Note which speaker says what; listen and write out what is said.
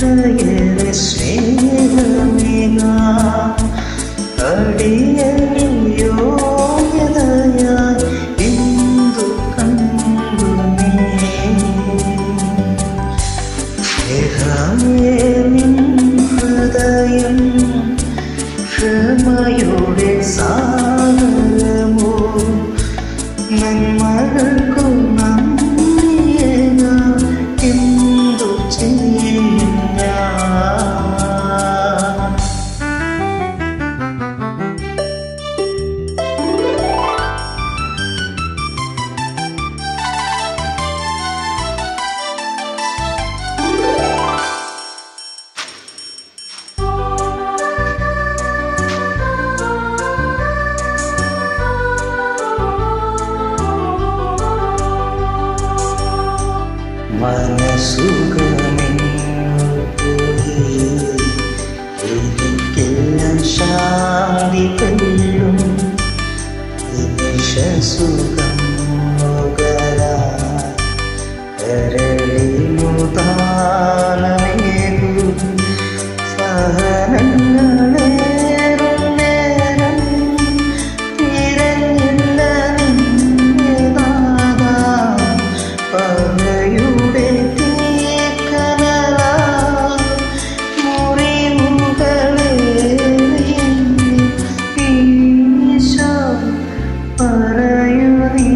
Speaker 1: ഏറെ സ്നേഹമേക അടിയനിൽ യോഗ്യതയായി എന്തു കണ്ടു നീ സ്നേഹമേ നിൻ ഹൃദയം ക്ഷമയുടെ സാഗരമോ നന്മകൾക്കു നന്ദിയേക എന്തു ചെയ്യും ഞാൻ എനിക്കെല്ലാം ശാന്തി കൊള്ളും നിമിഷസുഖം കരളിനുദാനമേകു സഹനങ്ങളേറും നേരം തിരഞ്ഞില്ല നിന്നെ നാഥാ പകയുടെ പറയൂ നീ